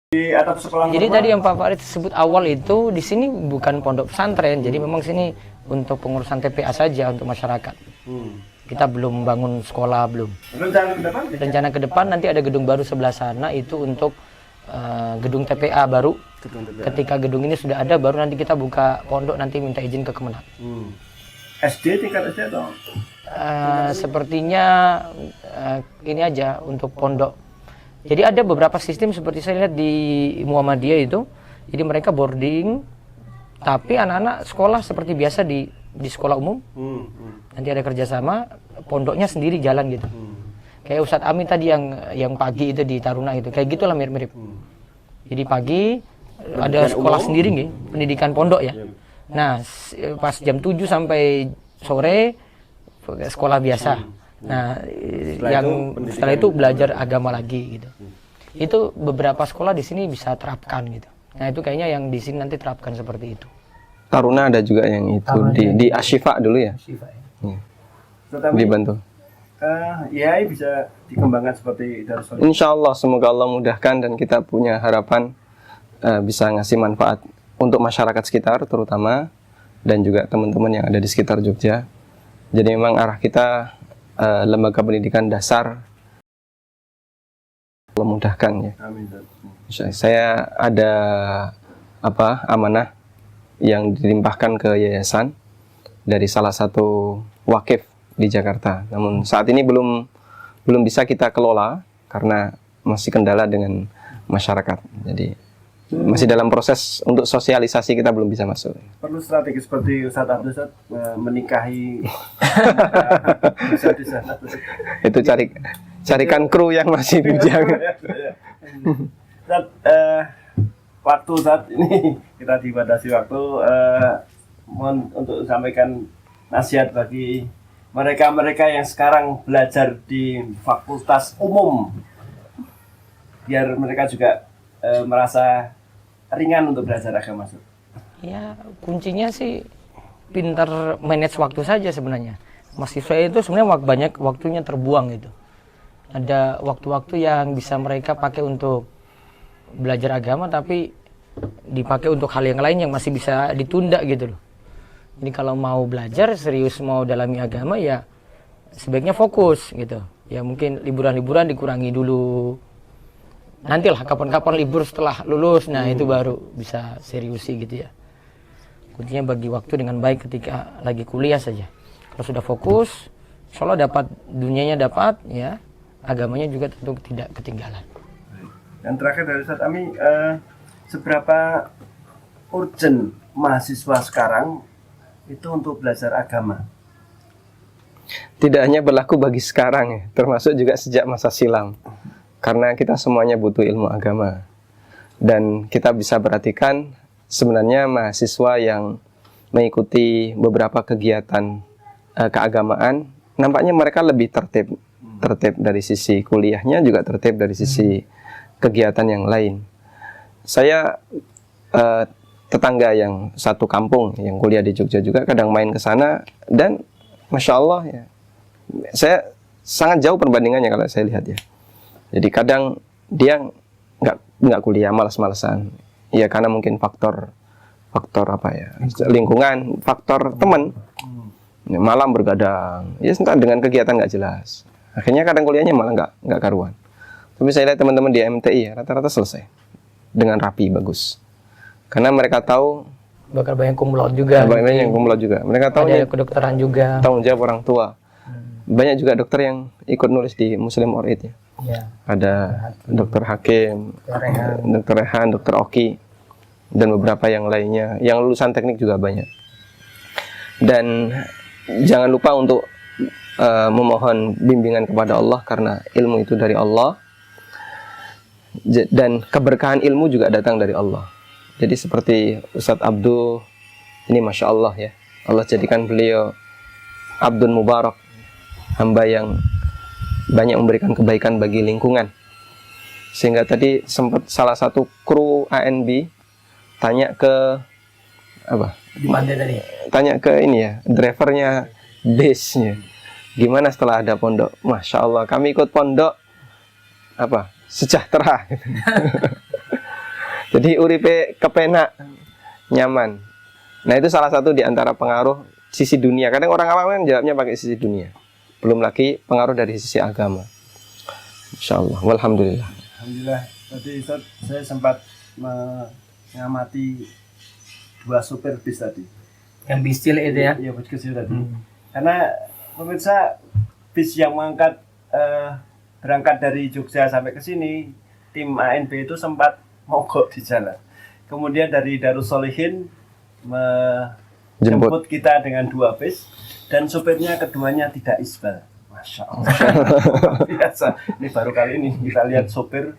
atau sekolah Jadi formal? tadi yang Pak Farid sebut awal itu di sini bukan pondok pesantren, jadi memang sini untuk pengurusan TPA saja untuk masyarakat. Kita belum bangun sekolah, belum. Rencana ke depan? Rencana ke depan nanti ada gedung baru sebelah sana itu untuk gedung TPA baru. Ketika gedung ini sudah ada, baru nanti kita buka pondok, nanti minta izin ke Kemenang. SD, tingkat SD atau? Sepertinya ini aja untuk pondok. Jadi ada beberapa sistem seperti saya lihat di Muhammadiyah itu. Jadi mereka boarding, tapi anak-anak sekolah seperti biasa di sekolah umum. Nanti ada kerjasama, pondoknya sendiri jalan gitu. Kayak Ustadz Amin tadi yang pagi itu di Taruna itu, kayak gitulah mirip-mirip. Jadi pagi ada sekolah sendiri nih, pendidikan pondok ya. Nah, pas jam 7 sampai sore sekolah biasa. Nah, setelah itu belajar agama lagi gitu. Itu beberapa sekolah di sini bisa terapkan gitu. Nah, itu kayaknya yang di sini nanti terapkan seperti itu. Taruna ada juga yang itu di Ashifa dulu ya. Tetapi, Dibantu. ya bisa dikembangkan seperti Darussalim. Insya Allah semoga Allah mudahkan dan kita punya harapan bisa ngasih manfaat untuk masyarakat sekitar terutama dan juga teman-teman yang ada di sekitar Jogja. Jadi memang arah kita lembaga pendidikan dasar Allah mudahkan ya. Amin. Saya ada amanah yang dilimpahkan ke yayasan dari salah satu wakif di Jakarta. Namun saat ini belum bisa kita kelola karena masih kendala dengan masyarakat. Jadi masih dalam proses untuk sosialisasi, kita belum bisa masuk. Perlu strategi seperti Ustadz Abdul Ustadz menikahi bisa. Itu carikan kru yang masih bujang. Ustadz, waktu saat ini kita dibatasi waktu, mohon untuk sampaikan nasihat bagi mereka-mereka yang sekarang belajar di fakultas umum, biar mereka juga merasa ringan untuk belajar agama. Ya, kuncinya sih pintar manage waktu saja sebenarnya. Mahasiswa itu sebenarnya banyak waktunya terbuang gitu. Ada waktu-waktu yang bisa mereka pakai untuk belajar agama, tapi dipakai untuk hal yang lain yang masih bisa ditunda gitu loh. Jadi kalau mau belajar serius, mau dalami agama ya sebaiknya fokus gitu. Ya mungkin liburan-liburan dikurangi dulu. Nantilah kapan-kapan libur setelah lulus, nah itu baru bisa seriusi gitu ya. Kuncinya bagi waktu dengan baik ketika lagi kuliah saja. Kalau sudah fokus, insya Allah dapat dunianya dapat, ya agamanya juga tentu tidak ketinggalan. Dan terakhir dari Ustadz Ami, seberapa urgent mahasiswa sekarang itu untuk belajar agama? Tidak hanya berlaku bagi sekarang ya, termasuk juga sejak masa silam. Karena kita semuanya butuh ilmu agama. Dan kita bisa perhatikan sebenarnya mahasiswa yang mengikuti beberapa kegiatan keagamaan, nampaknya mereka lebih tertib dari sisi kuliahnya, juga tertib dari sisi kegiatan yang lain. Saya tetangga yang satu kampung yang kuliah di Jogja juga kadang main ke sana, dan Masya Allah ya, saya sangat jauh perbandingannya kalau saya lihat ya. Jadi kadang dia nggak kuliah, malas-malasan. Ya karena mungkin faktor apa ya, lingkungan, faktor teman. Malam bergadang, ya entah dengan kegiatan nggak jelas. Akhirnya kadang kuliahnya malah nggak karuan. Tapi saya lihat teman-teman di MTI ya, rata-rata selesai dengan rapi, bagus. Karena mereka tahu Bakal banyak kumlot juga. banyak yang kumlot juga. Mereka tahu ada kedokteran juga. tanggung jawab orang tua. Banyak juga dokter yang ikut nulis di Muslim Orid ya. Ya. Ada dokter Hakim, dokter Rehan, dokter Oki, dan beberapa yang lainnya. Yang lulusan teknik juga banyak. Dan jangan lupa untuk memohon bimbingan kepada Allah, karena ilmu itu dari Allah. Dan keberkahan ilmu juga datang dari Allah. Jadi seperti Ustadz Abdul, ini Masya Allah ya. Allah jadikan beliau Abdul Mubarak, hamba yang banyak memberikan kebaikan bagi lingkungan. Sehingga tadi sempat salah satu kru ANB tanya ke Di mana tadi? Tanya ke ini ya, drivernya base-nya. Gimana setelah ada pondok? Masya Allah, kami ikut pondok sejahtera. Jadi uripe kepenak, nyaman. Nah itu salah satu di antara pengaruh sisi dunia. Kadang orang awam kan jawabnya pakai sisi dunia. Belum lagi pengaruh dari sisi agama. Insya Allah. Walhamdulillah. Alhamdulillah. Tadi Ustaz, saya sempat mengamati 2 supir bis tadi. Yang bis cilik itu ya. Iya, bis kecil tadi. Karena pemirsa bis yang berangkat dari Jogja sampai ke sini, tim ANB itu sempat mogok di jalan. Kemudian dari Darussolihin menjemput kita dengan 2 bis dan supirnya keduanya tidak isbal. Masya Allah. Biasa. Ini baru kali ini kita lihat sopir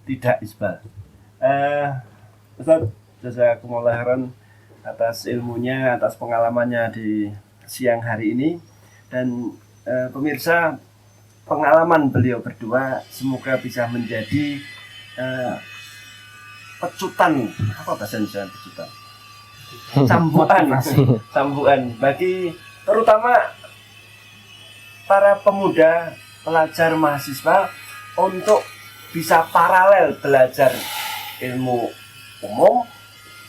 tidak isbal. Ustaz, jazakumullah khairan atas ilmunya, atas pengalamannya di siang hari ini. Dan pemirsa, pengalaman beliau berdua semoga bisa menjadi pecutan, apa bahasa Indonesia pecutan? Cambukan bagi terutama para pemuda, pelajar, mahasiswa untuk bisa paralel belajar ilmu umum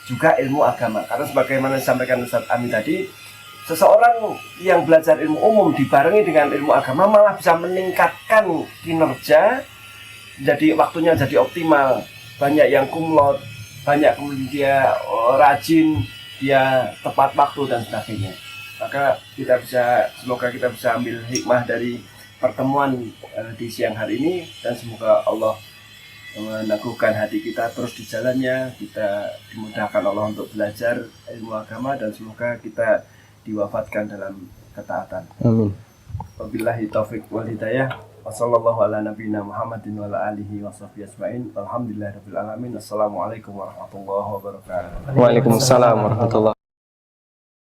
juga ilmu agama. Karena sebagaimana disampaikan Ustaz Amin tadi, seseorang yang belajar ilmu umum dibarengi dengan ilmu agama malah bisa meningkatkan kinerja, jadi waktunya jadi optimal. Banyak yang kumlot, banyak kemudian dia rajin, dia tepat waktu dan sebagainya. Maka semoga kita bisa ambil hikmah dari pertemuan di siang hari ini, dan semoga Allah meneguhkan hati kita terus di jalannya, kita dimudahkan Allah untuk belajar ilmu agama, dan semoga kita diwafatkan dalam ketaatan. Amin. Wabillahi taufik wal hidayah. Wassallallahu ala nabiyina Muhammadin wa ala alihi wa sahbihi ajma'in. Alhamdulillahirabbil alamin. Assalamualaikum warahmatullahi wabarakatuh. Waalaikumsalam warahmatullahi